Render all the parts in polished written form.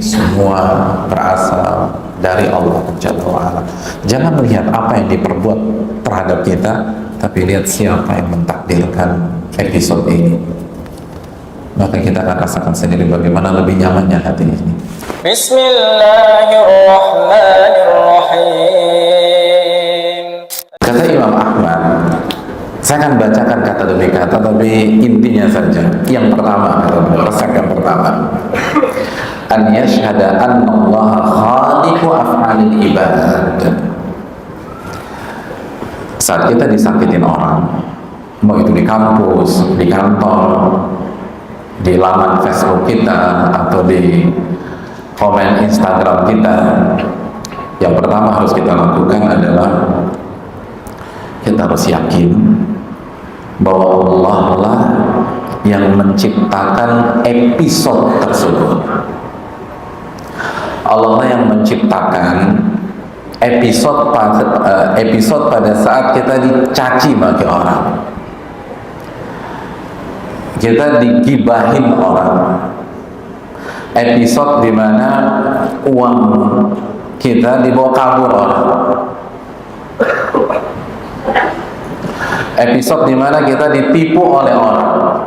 semua berasal dari Allah Jalla wa'ala. Jangan melihat apa yang diperbuat terhadap kita, tapi lihat siapa yang mentakdirkan episode ini. Maka kita akan rasakan sendiri bagaimana lebih nyamannya hati ini. Bismillahirrahmanirrahim. Kata Imam Ahmad, saya akan bacakan kata demi kata, tapi intinya saja. Yang pertama, resep yang pertama, an yashhada anna Allah khaliqu af'alil ibad. Saat kita disakitin orang, mau itu di kampus, di kantor, di laman Facebook kita, atau di komen Instagram kita, yang pertama harus kita lakukan adalah kita harus yakin bahwa Allah lah yang menciptakan episode tersebut. Allah lah yang menciptakan episode pada saat kita dicaci maki orang, kita digibahin orang, episode dimana uang kita dibawa kabur orang, episode dimana kita ditipu oleh orang,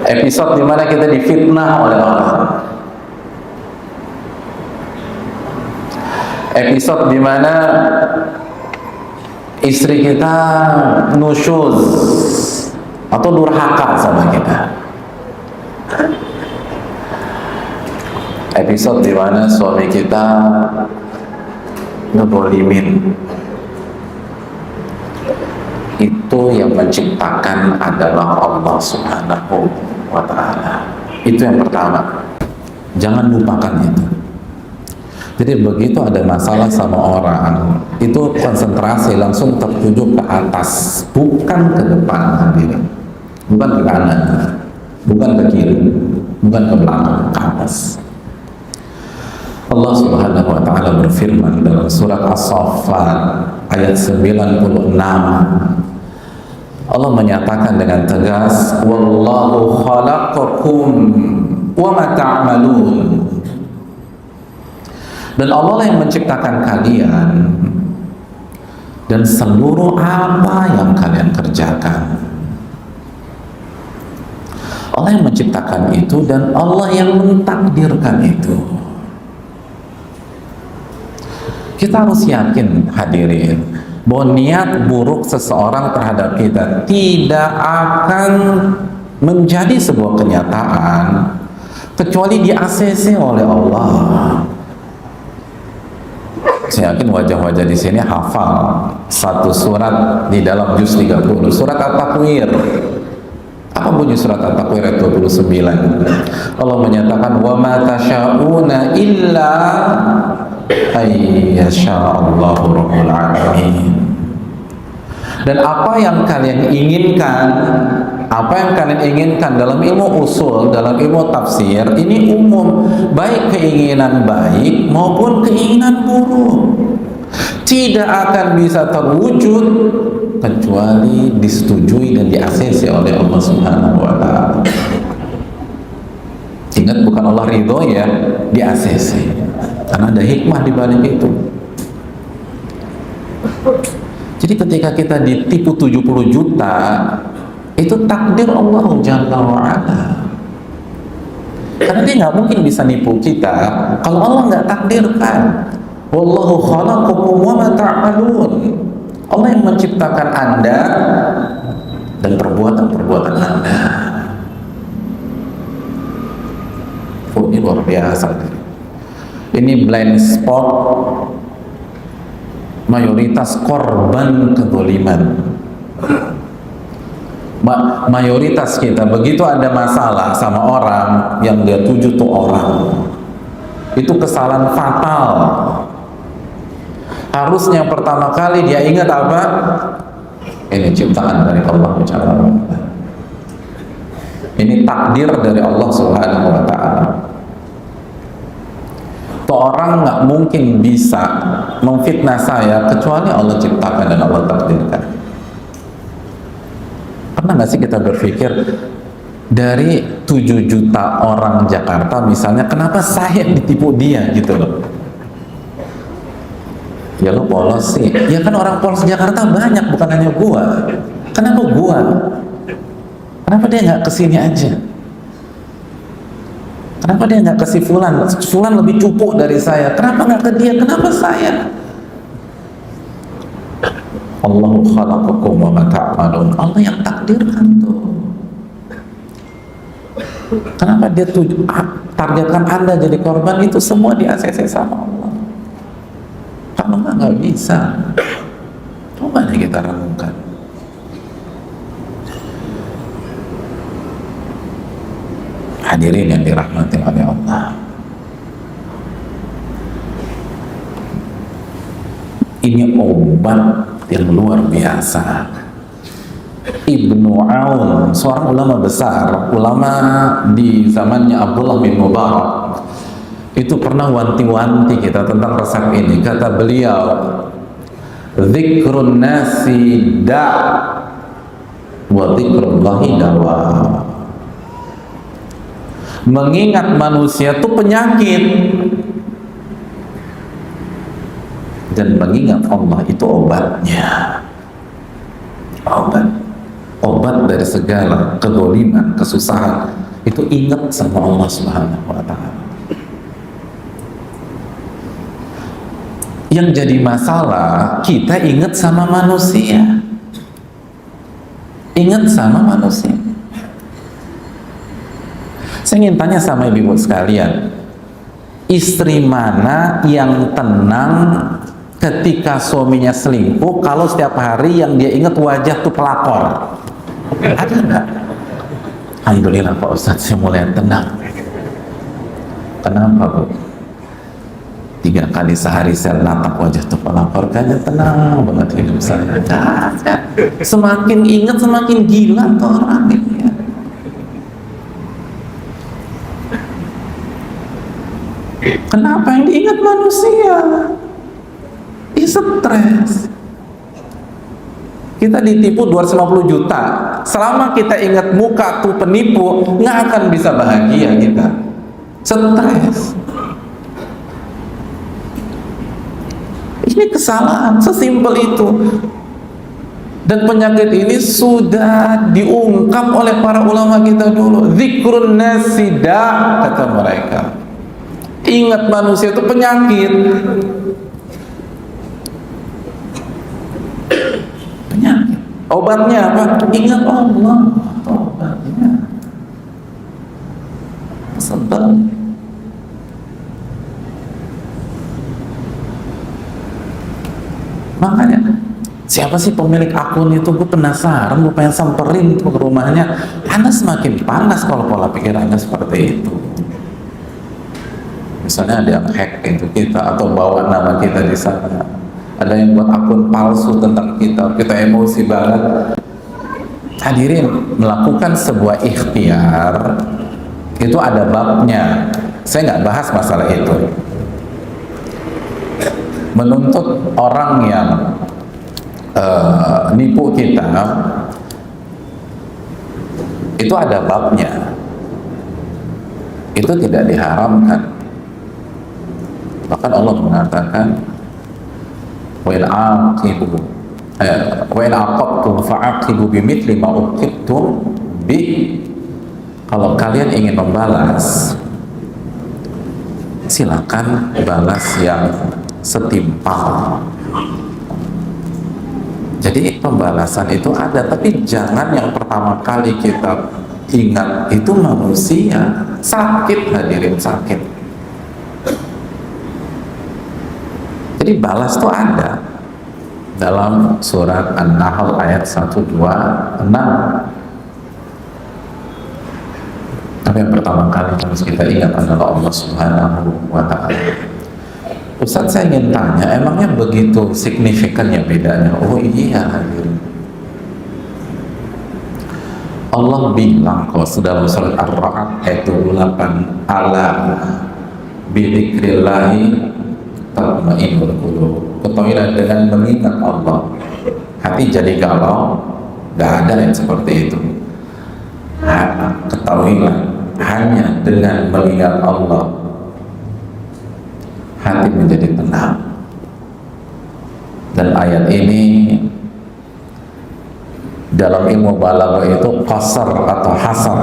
episode dimana kita difitnah oleh orang, episode dimana istri kita nusyuz atau durhaka sama kita, episode dimana suami kita ngedolimin. Itu yang menciptakan adalah Allah Subhanahu wa ta'ala. Itu yang pertama, jangan lupakan itu. Jadi begitu ada masalah sama orang, itu konsentrasi langsung tertuju ke atas, bukan ke depan sendiri, bukan ke kanan, bukan ke kiri, bukan ke belakang, ke atas. Allah Subhanahu wa ta'ala berfirman dalam surat As-Saffat ayat 96. Allah menyatakan dengan tegas, wallahu khalaqakum wa ma ta'malun. Dan Allah yang menciptakan kalian dan seluruh apa yang kalian kerjakan. Allah yang menciptakan itu dan Allah yang mentakdirkan itu. Kita harus yakin, hadirin, bahwa niat buruk seseorang terhadap kita tidak akan menjadi sebuah kenyataan kecuali di-ACC oleh Allah. Saya yakin wajah-wajah di sini hafal satu surat di dalam juz 30, surat At-Takwir. Apa bunyi surat At-Takwir ayat 29? Allah menyatakan, wa ma tasyauna illa ayyasha'allahu rabbul alamin. Dan apa yang kalian inginkan, dalam ilmu usul, dalam ilmu tafsir, ini umum, baik keinginan baik maupun keinginan buruk, tidak akan bisa terwujud kecuali disetujui dan di-ACC oleh Allah Subhanahu wa ta'ala. Ingat, bukan Allah ridho ya, di-ACC, karena ada hikmah di balik itu. Jadi ketika kita ditipu 70 juta, itu takdir Allah Jalla wa'ala. Karena dia nggak mungkin bisa nipu kita kalau Allah nggak takdirkan. Wallahu khalaqakum wa ma ta'malun. Allah yang menciptakan Anda dan perbuatan-perbuatan Anda. Oh, ini luar biasa. Ini blind spot mayoritas korban kezaliman. Mayoritas kita begitu ada masalah sama orang yang dia tuju tuh orang, itu kesalahan fatal. Harusnya pertama kali dia ingat apa? Ini ciptaan dari Allah Subhanahu wa ta'ala. Ini takdir dari Allah Subhanahu wa ta'ala. Tuh orang nggak mungkin bisa memfitnah saya kecuali Allah ciptakan dan Allah takdirkan. Pernah nggak sih kita berpikir Dari 7 juta orang Jakarta misalnya, kenapa saya ditipu dia gitu loh? Ya lo polos sih. Ya kan orang polos Jakarta banyak, bukan hanya gua. Kenapa gua? Kenapa dia nggak kesini aja? Kenapa dia nggak ke si Fulan? Fulan lebih cupu dari saya. Kenapa nggak ke dia? Kenapa saya? Allahu khalaqakum wa ma ta'malun. Allah yang takdirkan tuh. Kenapa dia targetkan Anda jadi korban? Itu semua di ACC sama Allah. Kalau nggak bisa. Coba nih kita renungkan. Hadirin yang dirahmati oleh Allah. Ini obat yang luar biasa. Ibnu Aun, seorang ulama besar, ulama di zamannya Abdullah bin Mubarak, itu pernah wanti-wanti kita tentang resep ini. Kata beliau, "Dzikrun nasi da' wa dzikrullahi dawa." Mengingat manusia itu penyakit, dan mengingat Allah itu obatnya. Obat dari segala kedoliman, kesusahan, itu ingat sama Allah Subhanahu wa ta'ala. Yang jadi masalah, kita ingat sama manusia. Ingat sama manusia. Saya ingin tanya sama ibu sekalian, istri mana yang tenang ketika suaminya selingkuh kalau setiap hari yang dia ingat wajah tuh pelakor? Ada nggak? Alhamdulillah Pak Ustadz, saya mulai tenang. Kenapa Bu? 3 kali sehari saya natap wajah tuh pelakor, kayaknya tenang banget hidup saya. Semakin ingat semakin gila tuh orang ini. Kenapa yang diingat manusia? Ya stres. Kita ditipu 250 juta. Selama kita ingat muka tuh penipu, nggak akan bisa bahagia kita. Stres. Ini kesalahan, sesimpel itu. Dan penyakit ini sudah diungkap oleh para ulama kita dulu. Dzikrun nasida, kata mereka. Ingat manusia itu penyakit. Penyakit. Obatnya apa? Ingat Allah. Obatnya. Sebab makanya siapa sih pemilik akun itu? Gue penasaran, gue pengen samperin tuh ke rumahnya. Anda semakin panas kalau pola pikir Anda seperti itu. Misalnya ada yang hack itu kita, atau bawa nama kita di sana. Ada yang buat akun palsu tentang kita emosi banget. Hadirin, melakukan sebuah ikhtiar itu ada babnya. Saya nggak bahas masalah itu. Menuntut orang yang nipu kita itu ada babnya. Itu tidak diharamkan. Bahkan Allah mengatakan, wa in aqabtum fa'aqibu bimithli ma uqibtum bi. Kalau kalian ingin membalas, silakan balas yang setimpal. Jadi pembalasan itu ada, tapi jangan yang pertama kali kita ingat itu manusia. Sakit hadirin, sakit. Jadi balas itu ada dalam surat An-Nahl ayat 126. Tapi yang pertama kali harus kita ingat adalah Allah Subhanahu wa ta'ala. Ustaz, saya ingin tanya, emangnya begitu signifikannya bedanya? Oh iya hadirin. Allah bilang kok dalam surat Ar-Ra'd ayat 28, ala bidzikrillahi tatma'innul qulub. Ketahuilah dengan mengingat Allah hati jadi galau. Gak ada yang seperti itu. Ketahuilah, hanya dengan mengingat Allah hati menjadi tenang. Dan ayat ini dalam ilmu balaghah itu qasar atau hasar.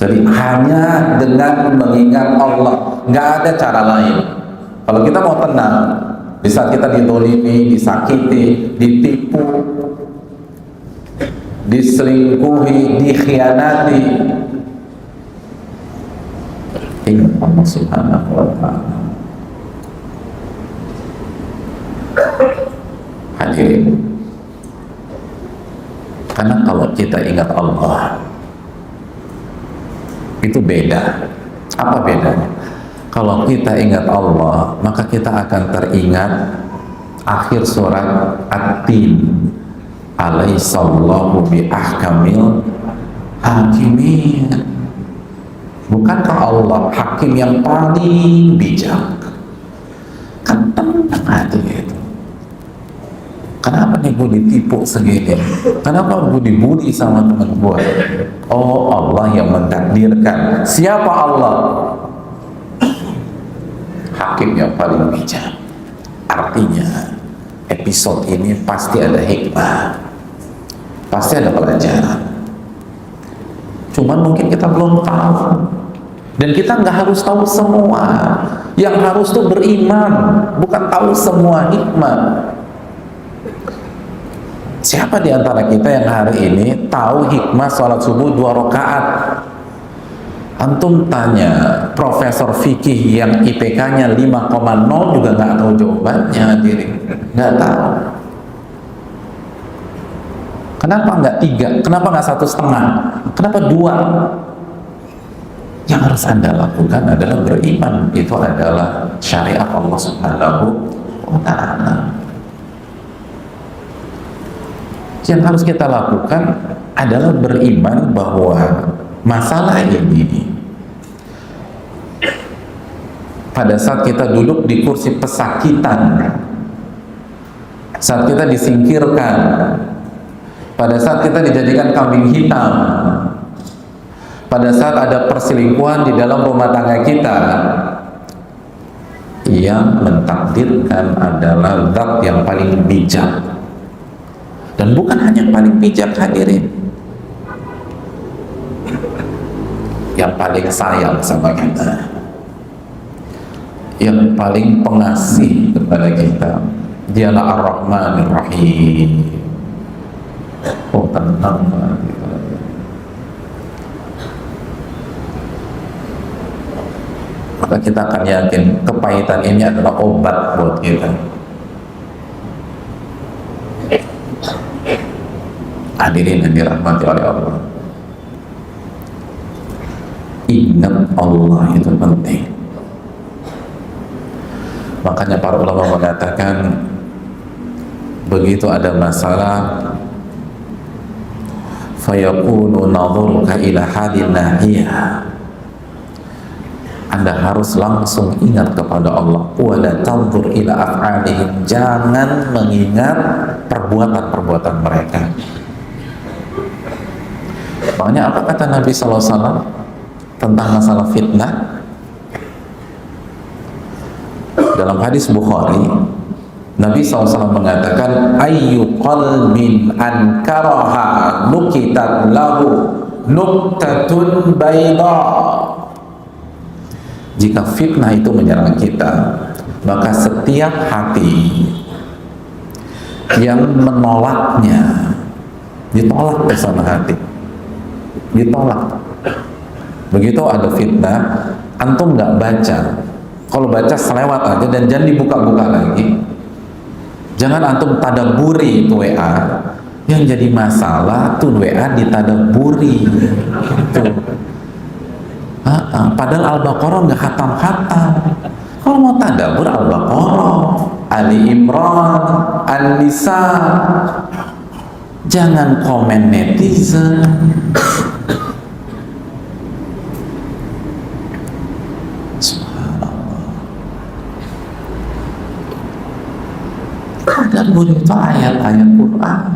Jadi hanya dengan mengingat Allah, nggak ada cara lain. Kalau kita mau tenang, di saat kita didolimi, disakiti, ditipu, diselingkuhi, dikhianati, ingat Allah Subhanahu wa ta'ala. Hadirin, karena kalau kita ingat Allah itu beda. Apa bedanya? Kalau kita ingat Allah, maka kita akan teringat akhir surat At-Tin, alaihissallahu biahkamil hakimin. Bukankah Allah hakim yang paling bijak? Kan tenang hati itu. Kenapa nih gue ditipu segini? Kenapa gue dibully sama teman gue? Oh, Allah yang mentakdirkan. Siapa Allah? Hakim yang paling bijak. Artinya episode ini pasti ada hikmah, pasti ada pelajaran. Cuman mungkin kita belum tahu, dan kita nggak harus tahu semua. Yang harus tuh beriman, bukan tahu semua hikmah. Siapa di antara kita yang hari ini tahu hikmah sholat subuh 2 rakaat? Antum tanya profesor fikih yang IPK-nya 5,0 juga nggak tahu jawabannya, diri nggak tahu. Kenapa nggak 3? Kenapa nggak 1,5? Kenapa 2? Yang harus Anda lakukan adalah beriman. Itu adalah syariat Allah Subhanahu wa ta'ala. Yang harus kita lakukan adalah beriman bahwa masalah ini pada saat kita duduk di kursi pesakitan, saat kita disingkirkan, pada saat kita dijadikan kambing hitam, pada saat ada perselingkuhan di dalam rumah tangga kita, yang mentakdirkan adalah zat yang paling bijak. Dan bukan hanya paling bijak, hadirin, yang paling sayang sama kita, yang paling pengasih kepada kita. Dialah Ar-Rahman Ar-Rahim. Oh, tenang banget. Maka kita akan yakin kepahitan ini adalah obat buat kita. Hadirin yang dirahmati oleh Allah, ingat Allah itu penting. Makanya para ulama mengatakan, begitu ada masalah, fayaqulu nadhuruka ila hadin nahiyah, Anda harus langsung ingat kepada Allah. Wala tanzur ila af'alihim, jangan mengingat perbuatan-perbuatan mereka. Makanya apa kata Nabi SAW tentang masalah fitnah? Dalam hadis Bukhari, Nabi SAW mengatakan, ayyu qalbin ankaraha nukitat lahu nuktatun bayda. Jika fitnah itu menyerang kita, maka setiap hati yang menolaknya ditolak bersama hati, ditolak. Begitu ada fitnah, antum nggak baca. Kalau baca selewat aja dan jangan dibuka-buka lagi. Jangan antum tadaburi itu WA. Yang jadi masalah tuh WA ditadaburi. Gitu. Padahal Al-Baqarah nggak khatam-khatam. Kalau mau tadabur Al-Baqarah, Ali Imran, An-Nisa. Jangan komen netizen. Tadabbur itu ayat-ayat Quran.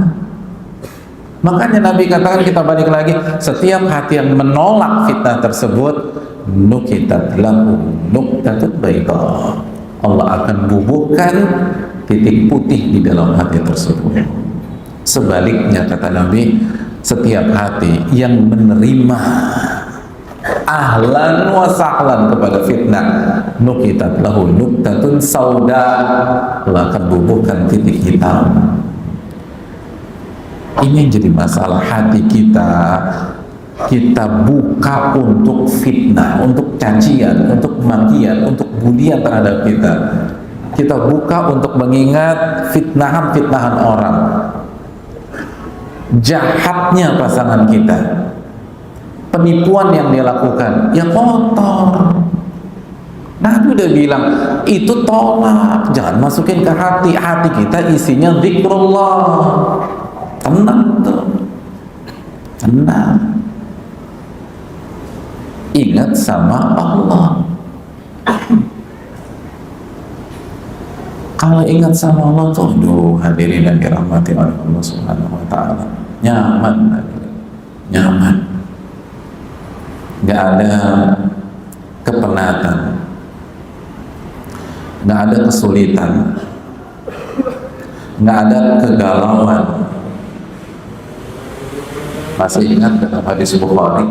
Makanya Nabi katakan, kita balik lagi, setiap hati yang menolak fitnah tersebut, nukitat lahu nuktatut bayda, Allah akan bubuhkan titik putih di dalam hati tersebut. Sebaliknya kata Nabi, setiap hati yang menerima ahlan wa sahlan kepada fitnah, nukitat lahu nuktatun sauda, Allah akan bubuhkan titik hitam. Ini yang jadi masalah hati kita. Kita buka untuk fitnah, untuk cacian, untuk makian, untuk bulian terhadap kita. Kita buka untuk mengingat fitnahan-fitnahan orang, jahatnya pasangan kita, penipuan yang dia lakukan, ya kotor. Nabi udah bilang, itu tolak, jangan masukin ke hati. Hati kita isinya zikrullah. Tenang tuh, tenang. Ingat sama Allah. Kalau ingat sama Allah tuh, aduh, hadirin yang dirahmati oleh Allah Subhanahu wa Ta'ala, nyaman, nyaman. Gak ada kepenatan, gak ada kesulitan, gak ada kegalauan. Masih ingat dalam hadis Bukhari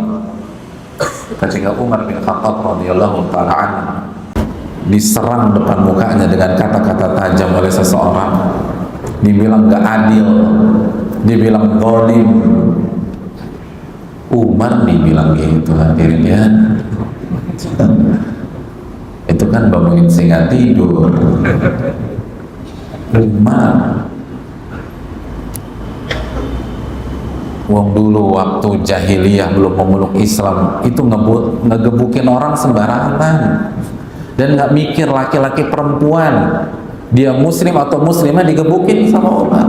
ketika Umar bin Khattab radhiyallahu ta'ala anhu diserang depan mukanya dengan kata-kata tajam oleh seseorang, dibilang gak adil, dibilang zalim. Umar dibilang gitu, hadirin ya. Itu kan bangunin singa tidur. Umar, wong dulu waktu jahiliyah belum memeluk Islam itu ngegebukin orang sembarangan dan nggak mikir laki-laki perempuan, dia muslim atau muslimah digebukin sama Umar.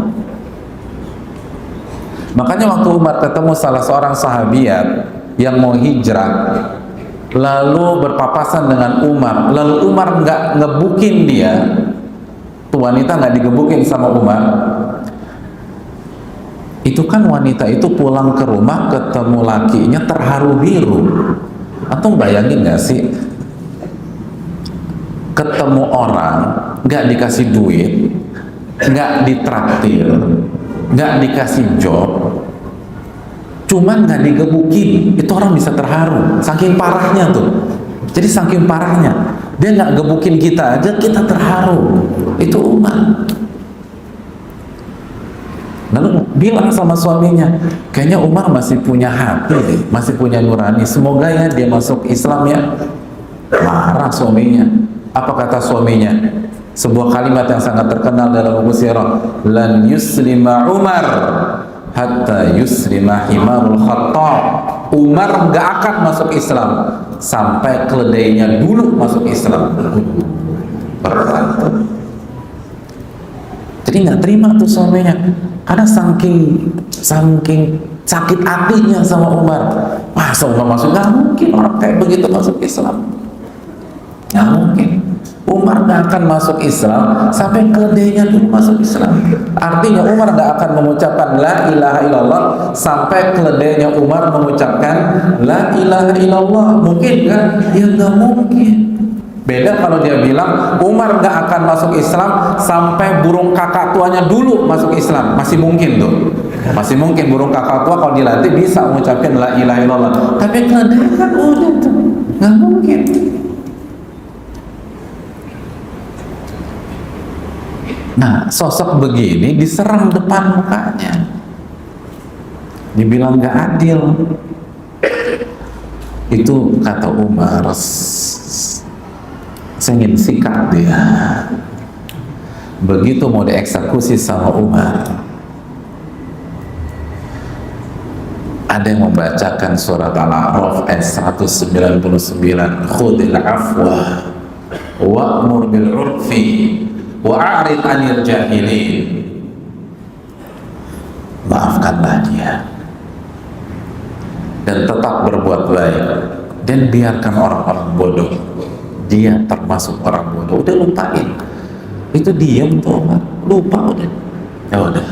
Makanya waktu Umar ketemu salah seorang sahabiat yang mau hijrah lalu berpapasan dengan Umar, lalu Umar nggak ngebukin dia, tuh wanita nggak digebukin sama Umar. Itu kan wanita itu pulang ke rumah ketemu lakinya terharu biru. Atau bayangin gak sih, ketemu orang gak dikasih duit, gak ditraktir, gak dikasih job, cuman gak digebukin, itu orang bisa terharu. Saking parahnya tuh. Jadi saking parahnya, dia gak gebukin kita aja kita terharu. Itu Umar. Lalu bilang sama suaminya, kayaknya Umar masih punya hati, masih punya nurani, semoga ya dia masuk Islam ya. Marah suaminya. Apa kata suaminya? Sebuah kalimat yang sangat terkenal dalam buku sirah, lan yuslima Umar hatta yuslima himarul Khattab. Umar gak akan masuk Islam sampai keledainya dulu masuk Islam. Berat. Jadi nggak terima tuh suaminya, karena saking sakit hatinya sama Umar. Masa Umar masuk? Nggak mungkin orang kayak begitu masuk Islam, nggak mungkin. Umar nggak akan masuk Islam sampai keledainya dulu masuk Islam. Artinya Umar nggak akan mengucapkan la ilaha illallah sampai keledainya Umar mengucapkan la ilaha illallah. Mungkin kan? Ya nggak mungkin. Beda kalau dia bilang Umar nggak akan masuk Islam sampai burung kakak tuanya dulu masuk Islam. Masih mungkin tuh, masih mungkin burung kakak tua kalau dilatih bisa mengucapkan la ilaha illallah. Tapi keledai kan udah tuh, nggak mungkin. Nah, sosok begini diserang depan mukanya, dibilang nggak adil. Itu kata Umar, saya ingin sikat dia. Begitu mau dieksekusi sama Umar, ada yang membacakan surat Al-A'raf ayat 199, khudil afwa wa'mur bil urfi wa'arid anil jahilin. Maafkanlah dia dan tetap berbuat baik, dan biarkan orang-orang bodoh. Dia termasuk orang bodoh. Udah lupain, itu diam tuh Umar, lupa udah. Ya udah,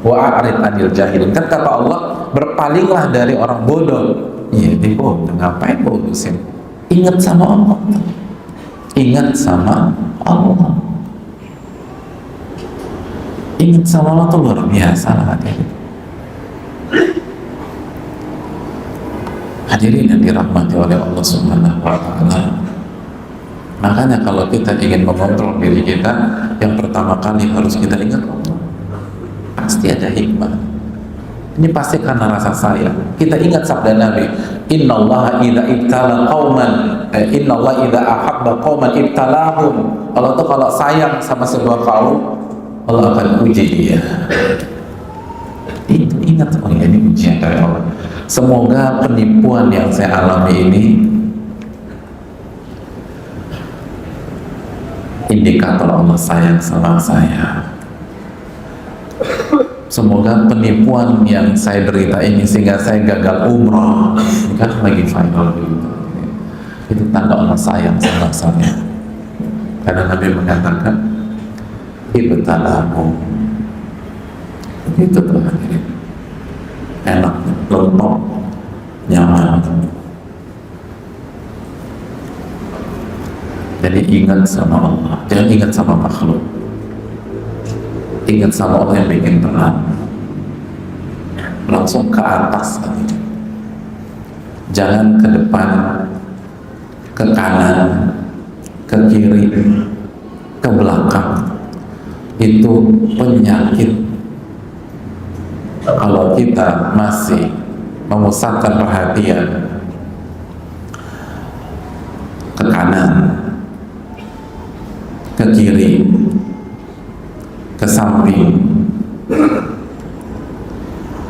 wa'arid anil jahilin. Kan kata Allah, berpalinglah dari orang bodoh. Iya, dia bodoh, ngapain bodoh sih? Ingat sama Allah. Ingat sama Allah. Ingat sama Allah tuh luar biasa lah hadirin. Hadirin yang dirahmati oleh Allah Subhanahu wa Ta'ala. Makanya kalau kita ingin mengontrol diri kita, yang pertama kali harus kita ingat Allah. Pasti ada hikmah. Ini pasti karena rasa sayang. Kita ingat sabda Nabi, Innallaha idza ibtala qauman, Innallaha idza ahabba qauman ibtalahum. Allah tuh kalau sayang sama sebuah kaum, Allah akan uji dia. Itu ingat, oh ya, ini ujian dari Allah. Semoga penipuan yang saya alami ini indikator Allah sayang sama saya. Semoga penipuan yang saya derita ini sehingga saya gagal umrah, ini kan lagi final gitu. Itu tanda Allah sayang sama saya. Karena Nabi mengatakan, ibtalahu. Itu tuh hadirin. Enak, lembab, nyaman. Jadi ingat sama Allah, jangan ingat sama makhluk. Ingat sama Allah yang bikin terang. Langsung ke atas. Jangan ke depan, ke kanan, ke kiri, ke belakang. Itu penyakit. Kalau kita masih memusatkan perhatian ke kanan, ke kiri, ke samping,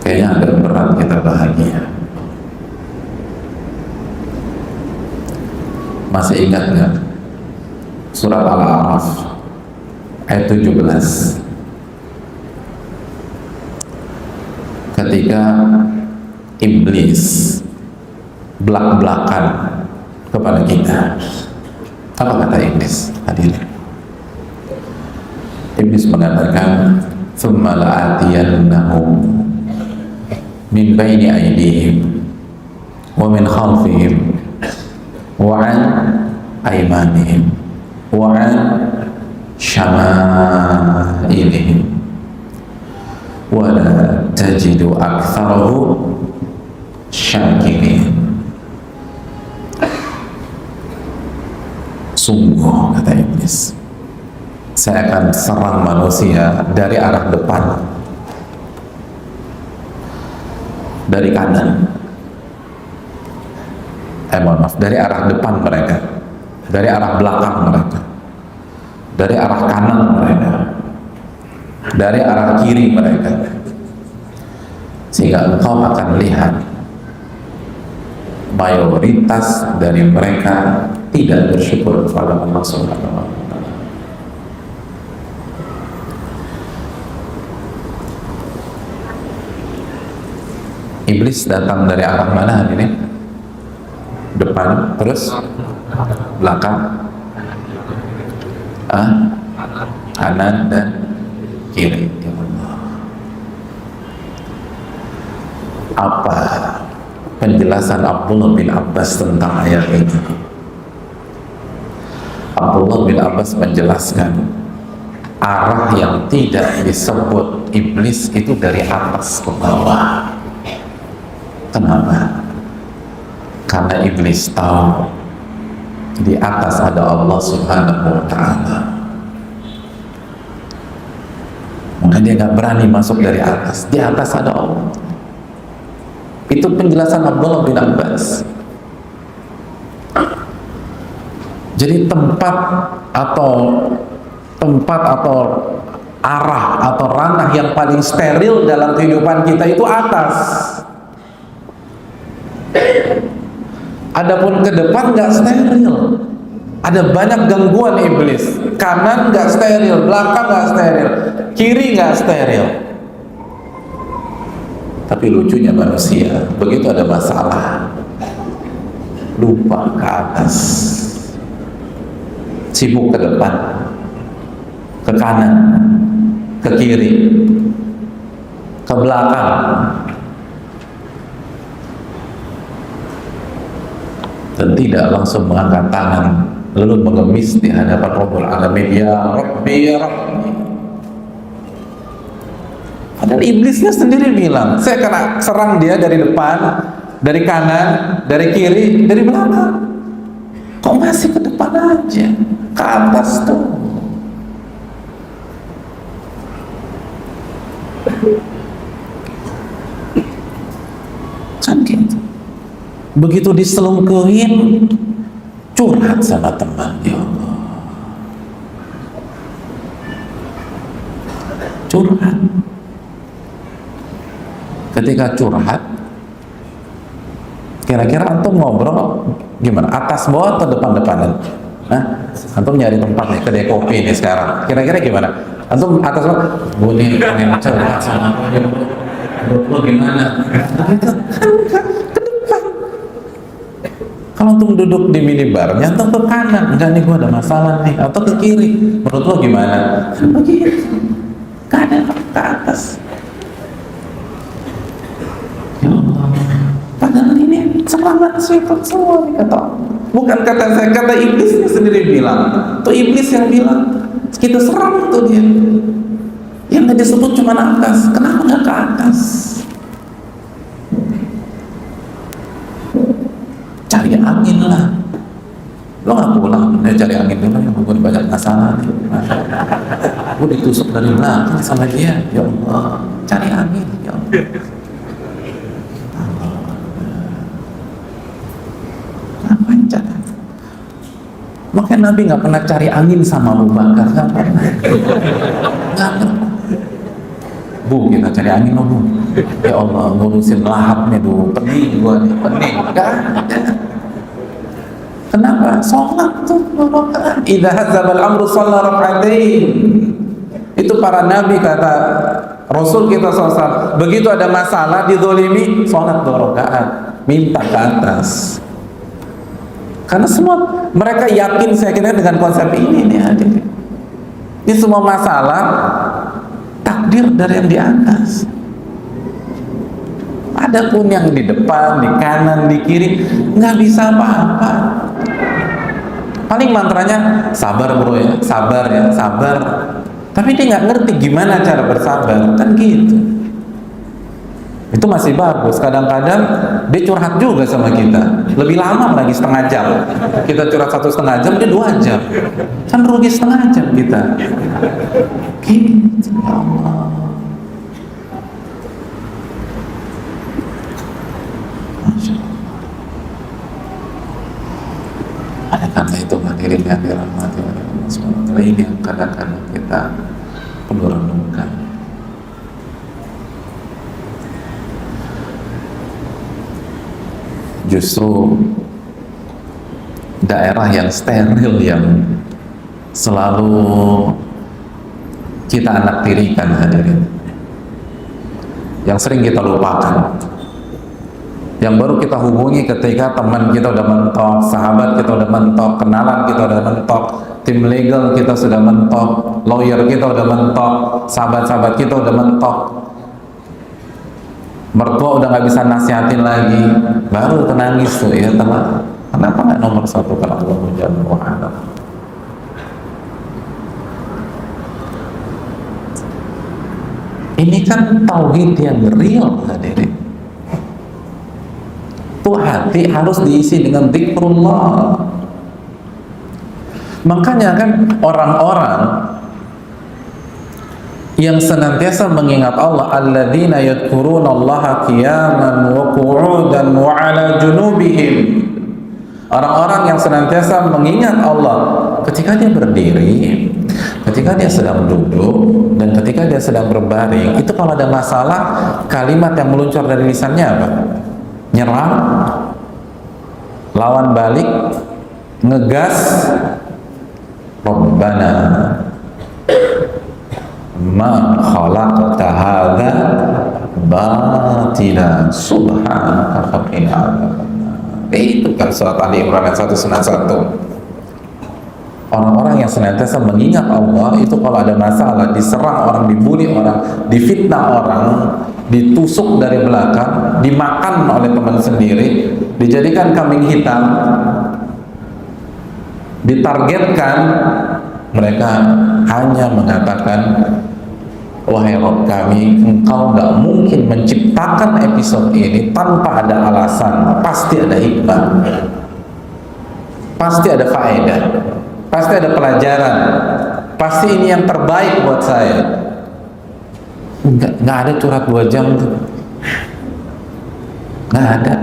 kayaknya agak berat kita bahagia. Masih ingat nggak surat Al-A'raf ayat 17, ketika iblis belak-belakan kepada kita? Apa kata iblis? Hadirin, iblis mengatakan, "Tsumma la'atiyannahum min baini aydihim wa min khalfihim wa 'an aymanihim wa 'an syama'ilihim wa la tajidu aktsarahum syakirin." Sungguh, kata iblis, saya akan serang manusia dari arah depan, dari kanan, dari arah depan mereka, dari arah belakang mereka, dari arah kanan mereka, dari arah kiri mereka, sehingga engkau akan lihat mayoritas dari mereka tidak bersyukur kepada Allah Subhanahu wa Ta'ala. Iblis datang dari arah mana ini? Depan, terus belakang, kanan dan kiri. Apa penjelasan Abdullah bin Abbas tentang ayat ini? Abdullah bin Abbas menjelaskan, arah yang tidak disebut iblis itu dari atas ke bawah. Kenapa? Karena iblis tahu di atas ada Allah Subhanahu wa Ta'ala. Maka dia nggak berani masuk dari atas. Di atas ada Allah. Itu penjelasan Abdullah bin Abbas. Jadi tempat atau arah atau ranah yang paling steril dalam kehidupan kita itu atas. Adapun ke depan nggak steril. Ada banyak gangguan iblis. Kanan nggak steril, belakang nggak steril, kiri nggak steril. Tapi lucunya manusia, begitu ada masalah, lupa ke atas, sibuk ke depan, ke kanan, ke kiri. ke belakang, dan tidak langsung mengangkat tangan lalu mengemis di hadapan Rabbul Alamin, ya Rabbi ya Rabbi. Padahal iblisnya sendiri bilang, saya akan serang dia dari depan, dari kanan, dari kiri, dari belakang. Kok masih ke depan aja, ke atas tuh. Kan gitu. Begitu diselungkuhin, curhat sama teman, ya Allah, curhat. Ketika curhat, kira-kira antum ngobrol gimana? Atas bawah atau depan-depanan? Nah, antum nyari tempat nih, kedai kopi nih sekarang. Kira-kira gimana? Antum atas bawah, boleh pengen curhat sama lo gimana? Gitu kan, ke depan. Kalau antum duduk di minibar, antum ke kanan, enggak nih gua ada masalah nih, atau ke kiri, menurut lo gimana? Kan begitu, ke atas. Ya Allah, padahal ini serangan syaitan semua nih, kata. Bukan kata saya, kata iblisnya sendiri bilang. Tuh iblis yang bilang, kita serang tuh dia. Yang nggak disebut cuma atas, kenapa nggak ke atas? Cari angin lah. Lo nggak pulang, dia cari angin dulu, ya gue banyak masalah nih. Gue ditusuk dari belakang sama dia, ya Allah, cari angin, ya Allah. Makanya Nabi nggak pernah cari angin sama Abu Bakar, nggak pernah. Nggak pernah. Bu, kita cari angin loh bu. Ya Allah, ngurusin lahapnya dulu, pening gua nih, pening. Nggak ada. Kenapa? Sholat tuh rakaat. Idza hadzabal amru shalla rakaatain. Itu para nabi, kata Rasul kita SAW. Begitu ada masalah, dizolimi, sholat 2 rakaat, minta ke atas. Karena semua mereka yakin, saya kira dengan konsep ini nih hadirin. Ini semua masalah takdir dari yang di atas. Adapun yang di depan, di kanan, di kiri nggak bisa apa-apa. Paling mantranya sabar bro ya, sabar ya, sabar. Tapi dia nggak ngerti gimana cara bersabar, kan gitu. Itu masih bagus. Kadang-kadang dia curhat juga sama kita, lebih lama lagi, setengah jam. Kita curhat 1,5 jam, dia 2 jam, kan rugi setengah jam kita. Gitu, ya Allah. Masya Allah. Ada karena itu hadirin yang dirahmati oleh Allah SWT, ini yang kadang-kadang kita perlu renungkan. Justru daerah yang steril yang selalu kita anak tirikan hadirin, yang sering kita lupakan, yang baru kita hubungi ketika teman kita udah mentok, sahabat kita udah mentok, kenalan kita udah mentok, tim legal kita sudah mentok, lawyer kita udah mentok, sahabat-sahabat kita udah mentok, mertua udah nggak bisa nasihatin lagi, baru nangis tuh ya teman. Kenapa nggak nomor 1 kalau Allah Jalla wa ala? Ini kan tauhid yang real hadirin. Tuh hati harus diisi dengan zikrullah. Makanya kan orang-orang yang senantiasa mengingat Allah, alladzina yadhkurunallaha qiyaman wa qu'udan wa 'ala junubihim. Orang-orang yang senantiasa mengingat Allah ketika dia berdiri, ketika dia sedang duduk, dan ketika dia sedang berbaring. Itu kalau ada masalah, kalimat yang meluncur dari lisannya apa? Nyerang, lawan balik, ngegas, Rabbana ma khalaqta hadza batila subhanaka faqina adzabannar. Itu kan surat Ali Imran 191. Orang-orang yang senantiasa mengingat Allah itu kalau ada masalah, diserang orang, dibully orang, difitnah orang, ditusuk dari belakang, dimakan oleh teman sendiri, dijadikan kambing hitam, ditargetkan, mereka hanya mengatakan, wahai Rabb kami, engkau gak mungkin menciptakan episode ini tanpa ada alasan, pasti ada hikmah, pasti ada faedah, pasti ada pelajaran, pasti ini yang terbaik buat saya. Nggak ada curhat 2 jam tuh, nggak ada.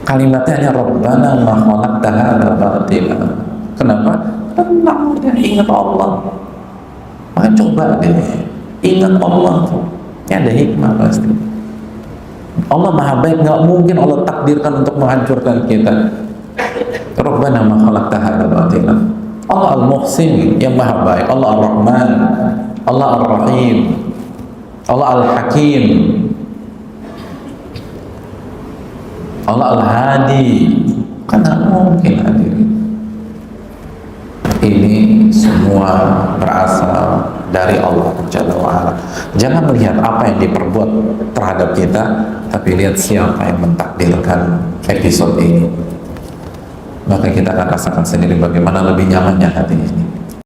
Kalimatnya hanya Rabbana ma khalaqta hadza batila. Kenapa? Tenang, dia ingat Allah. Maka coba deh ingat Allah, ini ada hikmah pasti. Allah maha baik, nggak mungkin Allah takdirkan untuk menghancurkan kita. Rabbana ma khalaqta hadza batila. Allah Al-Muhsin yang maha baik, Allah Ar-Rahman, Allah Ar-Rahim, Allah Al-Hakim, Allah Al-Hadi. Kan nggak mungkin hadirin. Ini semua berasal dari Allah Jalla wa'ala. Jangan melihat apa yang diperbuat terhadap kita, tapi lihat siapa yang mentakdirkan episode ini. Maka kita akan rasakan sendiri bagaimana lebih nyamannya hati ini.